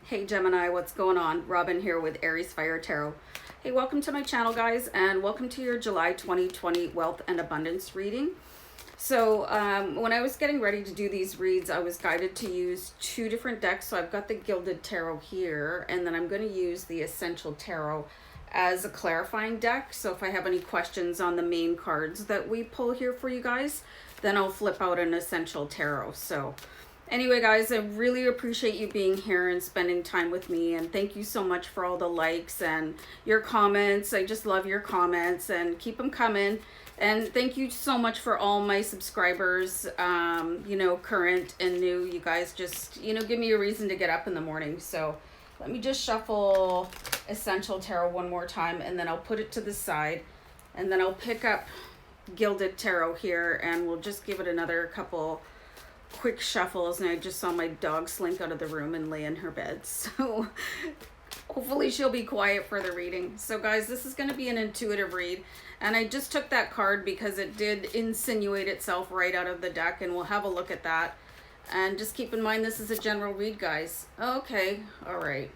Hey Gemini, what's going on? Robin here with Ariesfire Tarot. Hey, welcome to my channel, guys, and welcome to your July 2020 Wealth and Abundance reading. So when I was getting ready to do these reads, I was guided to use two different decks. So I've got the Gilded Tarot here, and then I'm going to use the Essential Tarot as a clarifying deck. So if I have any questions on the main cards that we pull here for you guys, then I'll flip out an Essential Tarot. So anyway, guys, I really appreciate you being here and spending time with me. And thank you so much for all the likes and your comments. I just love your comments and keep them coming. And thank you so much for all my subscribers, you know, current and new. You guys just, you know, give me a reason to get up in the morning. So let me just shuffle Essential Tarot one more time, and then I'll put it to the side. And then I'll pick up Gilded Tarot here, and we'll just give it another couple quick shuffles. And I just saw my dog slink out of the room and lay in her bed, so hopefully she'll be quiet for the reading. So guys, this is going to be an intuitive read, and I just took that card because it did insinuate itself right out of the deck, and we'll have a look at that. And just keep in mind, this is a general read, guys. Okay, all right.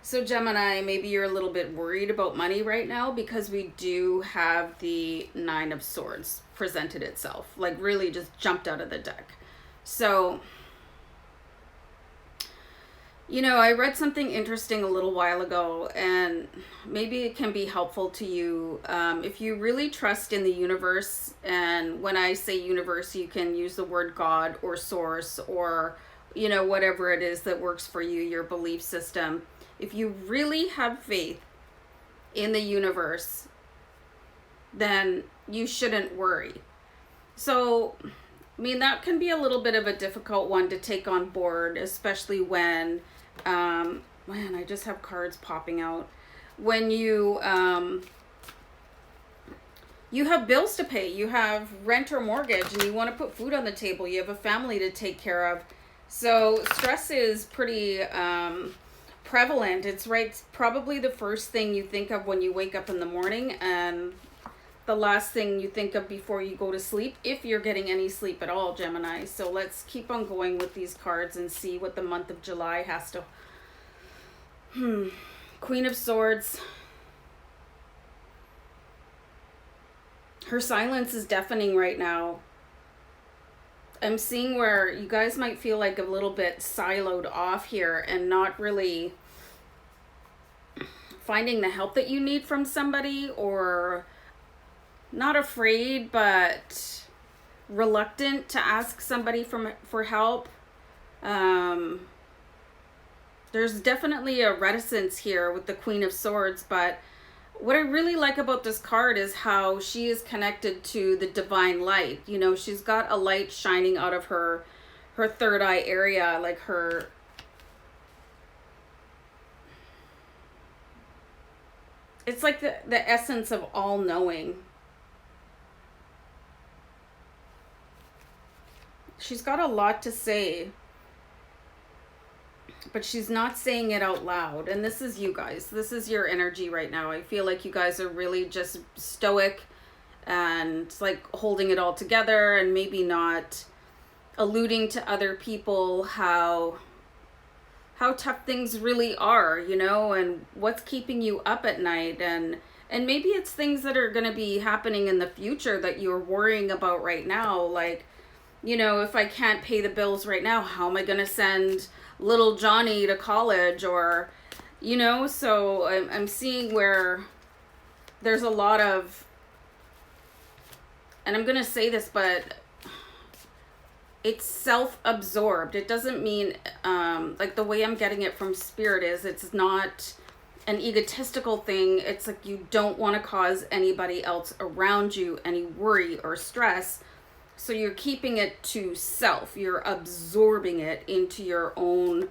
So Gemini, maybe you're a little bit worried about money right now because we do have the Nine of Swords presented itself, like really just jumped out of the deck. So, you know, I read something interesting a little while ago, and maybe it can be helpful to you if you really trust in the universe. And when I say universe, you can use the word God or source or, you know, whatever it is that works for you, your belief system. If you really have faith in the universe, then you shouldn't worry. So, I mean, that can be a little bit of a difficult one to take on board, especially when, man, I just have cards popping out. When you have bills to pay, you have rent or mortgage, and you want to put food on the table, you have a family to take care of. So stress is pretty prevalent. It's probably the first thing you think of when you wake up in the morning, and the last thing you think of before you go to sleep, if you're getting any sleep at all, Gemini. So let's keep on going with these cards and see what the month of July has to... Queen of Swords. Her silence is deafening right now. I'm seeing where you guys might feel like a little bit siloed off here and not really finding the help that you need from somebody, or not afraid, but reluctant to ask somebody for help. There's definitely a reticence here with the Queen of Swords, but what I really like about this card is how she is connected to the divine light. You know, she's got a light shining out of her third eye area, like her... It's like the essence of all-knowing. She's got a lot to say, but she's not saying it out loud. And this is you guys. This is your energy right now. I feel like you guys are really just stoic and like holding it all together, and maybe not alluding to other people how tough things really are, you know, and what's keeping you up at night. And maybe it's things that are going to be happening in the future that you're worrying about right now. Like, you know, if I can't pay the bills right now, how am I going to send little Johnny to college? Or, you know, so I'm seeing where there's a lot of, and I'm going to say this, but it's self-absorbed. It doesn't mean, like the way I'm getting it from Spirit is, it's not an egotistical thing. It's like you don't want to cause anybody else around you any worry or stress. So you're keeping it to self. You're absorbing it into your own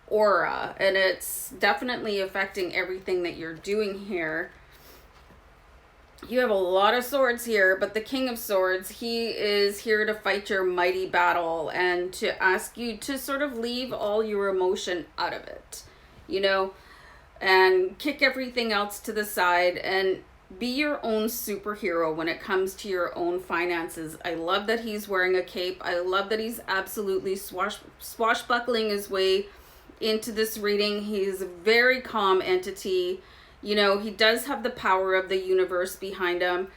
aura. And it's definitely affecting everything that you're doing here. You have a lot of swords here, but the King of Swords, he is here to fight your mighty battle and to ask you to sort of leave all your emotion out of it, you know, and kick everything else to the side and be your own superhero when it comes to your own finances. I love that he's wearing a cape. I love that he's absolutely swashbuckling his way into this reading. He's a very calm entity. You know, he does have the power of the universe behind him.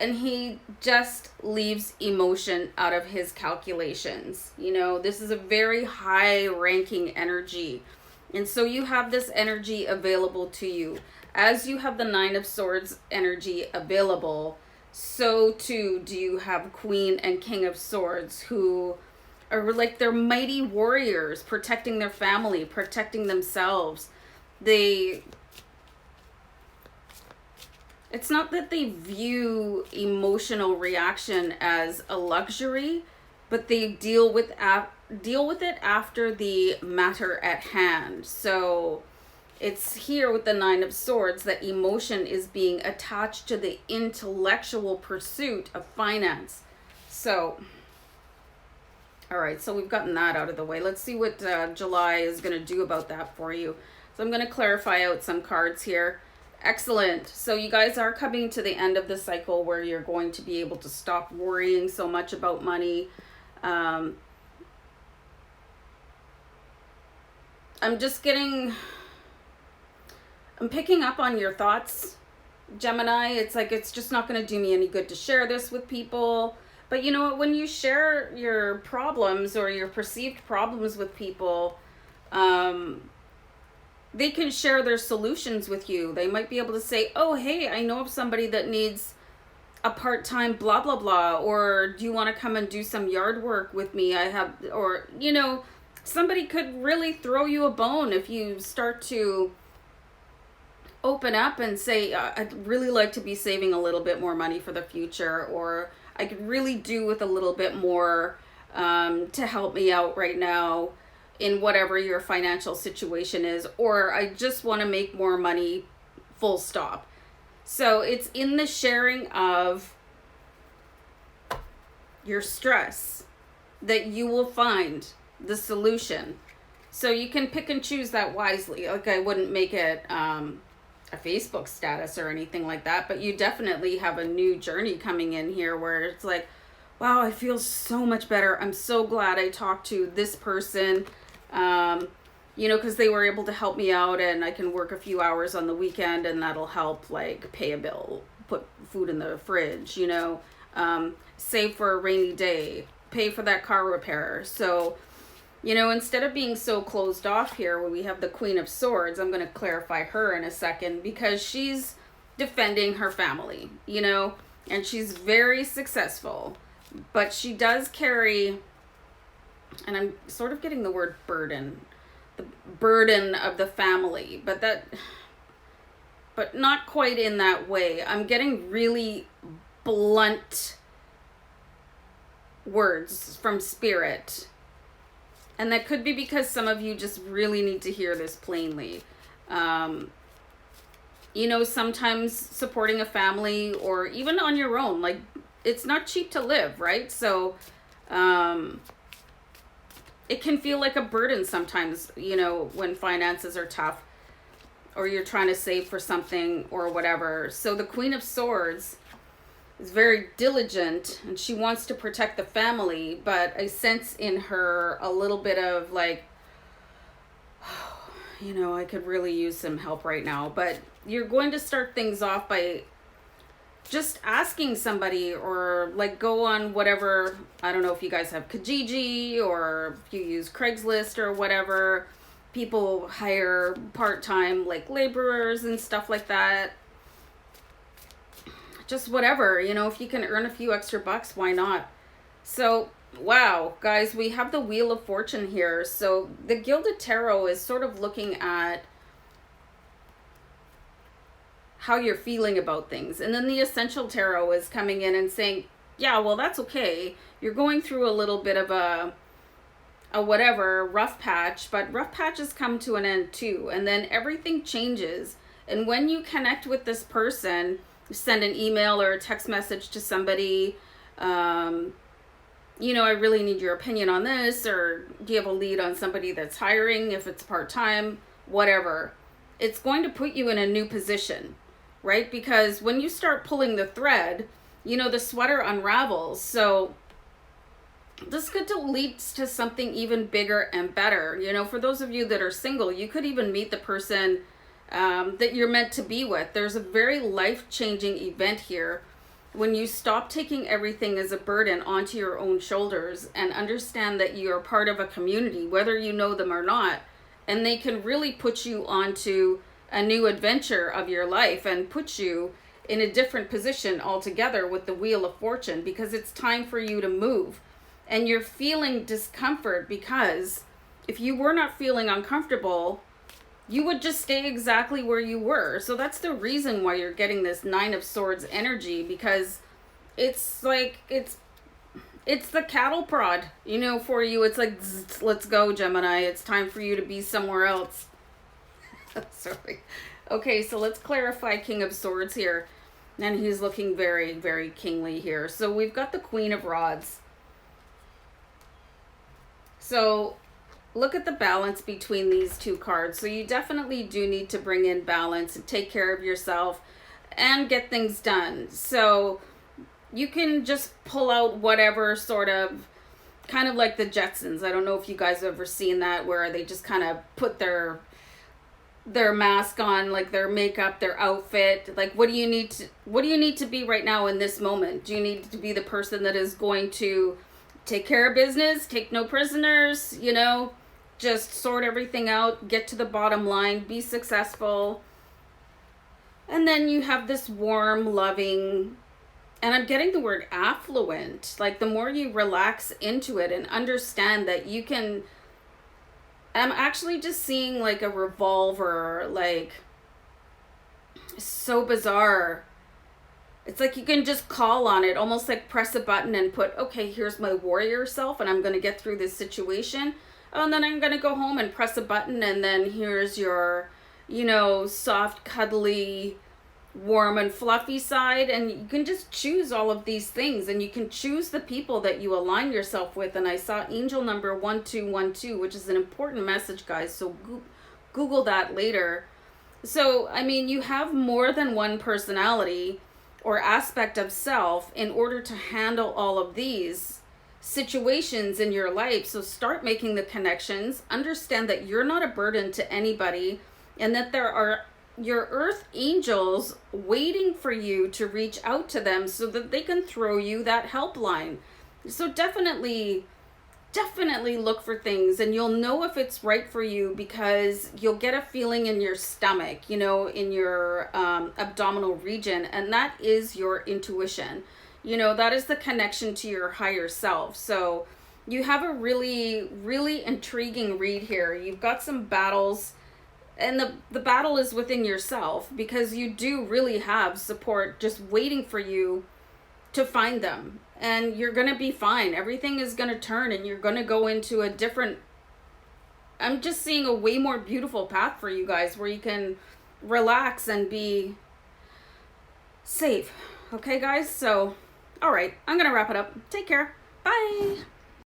And he just leaves emotion out of his calculations. You know, this is a very high ranking energy. And so you have this energy available to you. As you have the Nine of Swords energy available, so too do you have Queen and King of Swords, who are like, they're mighty warriors, protecting their family, protecting themselves. It's not that they view emotional reaction as a luxury, but they deal with it after the matter at hand. So it's here with the Nine of Swords that emotion is being attached to the intellectual pursuit of finance. So, all right, so we've gotten that out of the way. Let's see what July is going to do about that for you. So I'm going to clarify out some cards here. Excellent. So you guys are coming to the end of the cycle where you're going to be able to stop worrying so much about money. I'm picking up on your thoughts, Gemini. It's like, it's just not going to do me any good to share this with people. But you know what, when you share your problems or your perceived problems with people, they can share their solutions with you. They might be able to say, oh, hey, I know of somebody that needs a part-time blah, blah, blah. Or do you want to come and do some yard work with me? Or, you know, somebody could really throw you a bone if you start to open up and say, I'd really like to be saving a little bit more money for the future. Or I could really do with a little bit more to help me out right now in whatever your financial situation is, or I just want to make more money, full stop. So it's in the sharing of your stress that you will find the solution. So you can pick and choose that wisely. Like, I wouldn't make it a Facebook status or anything like that, but you definitely have a new journey coming in here where it's like, wow, I feel so much better. I'm so glad I talked to this person. You know, because they were able to help me out, and I can work a few hours on the weekend, and that'll help, like, pay a bill, put food in the fridge, you know, save for a rainy day, pay for that car repair. So, you know, instead of being so closed off here, when we have the Queen of Swords, I'm going to clarify her in a second, because she's defending her family, you know, and she's very successful, but she does carry, and I'm sort of getting the word burden, the burden of the family, but not quite in that way. I'm getting really blunt words from spirit. And that could be because some of you just really need to hear this plainly. You know, sometimes supporting a family, or even on your own, like, it's not cheap to live, right? So, it can feel like a burden sometimes, you know, when finances are tough, or you're trying to save for something or whatever. So the Queen of Swords is very diligent, and she wants to protect the family, but I sense in her a little bit of like, you know, I could really use some help right now. But you're going to start things off by just asking somebody, or like go on whatever, I don't know if you guys have Kijiji or if you use Craigslist or whatever. People hire part-time like laborers and stuff like that. Just whatever, you know, if you can earn a few extra bucks, why not? So, wow, guys, we have the Wheel of Fortune here. So the Gilded Tarot is sort of looking at how you're feeling about things. And then the Essential Tarot is coming in and saying, yeah, well, that's okay. You're going through a little bit of a whatever, rough patch, but rough patches come to an end too. And then everything changes. And when you connect with this person, send an email or a text message to somebody, you know, I really need your opinion on this, or do you have a lead on somebody that's hiring, if it's part-time, whatever. It's going to put you in a new position, right? Because when you start pulling the thread, you know, the sweater unravels. So this could lead to something even bigger and better. You know, for those of you that are single, you could even meet the person that you're meant to be with. There's a very life-changing event here when you stop taking everything as a burden onto your own shoulders and understand that you're part of a community, whether you know them or not, and they can really put you onto a new adventure of your life and put you in a different position altogether with the Wheel of Fortune, because it's time for you to move. And you're feeling discomfort because if you were not feeling uncomfortable, you would just stay exactly where you were. So that's the reason why you're getting this Nine of Swords energy, because it's like, it's the cattle prod, you know, for you. It's like, let's go, Gemini. It's time for you to be somewhere else. Sorry. Okay, so let's clarify King of Swords here. And he's looking very, very kingly here. So we've got the Queen of Rods. So look at the balance between these two cards. So you definitely do need to bring in balance and take care of yourself and get things done. So you can just pull out whatever sort of, kind of like the Jetsons. I don't know if you guys have ever seen that, where they just kind of put their mask on, like their makeup, their outfit. Like, what do you need to be right now in this moment? Do you need to be the person that is going to take care of business, take no prisoners, you know, just sort everything out, get to the bottom line, be successful? And then you have this warm, loving, and I'm getting the word affluent. Like, the more you relax into it and understand that you can, I'm actually just seeing like a revolver, like, so bizarre. It's like you can just call on it, almost like press a button and put, okay, here's my warrior self and I'm going to get through this situation. Oh, and then I'm going to go home and press a button, and then here's your, you know, soft, cuddly, warm and fluffy side. And you can just choose all of these things, and you can choose the people that you align yourself with. And I saw angel number 1212, which is an important message, guys. So Google that later. So, I mean, you have more than one personality or aspect of self in order to handle all of these situations in your life. So start making the connections, understand that you're not a burden to anybody, and that there are your earth angels waiting for you to reach out to them so that they can throw you that helpline. So definitely look for things, and you'll know if it's right for you because you'll get a feeling in your stomach, you know, in your abdominal region, and that is your intuition. You know, that is the connection to your higher self. So you have a really, really intriguing read here. You've got some battles, and the battle is within yourself, because you do really have support just waiting for you to find them. And you're going to be fine. Everything is going to turn, and you're going to go into a different, I'm just seeing a way more beautiful path for you guys, where you can relax and be safe. Okay, guys? So, all right, I'm going to wrap it up. Take care. Bye.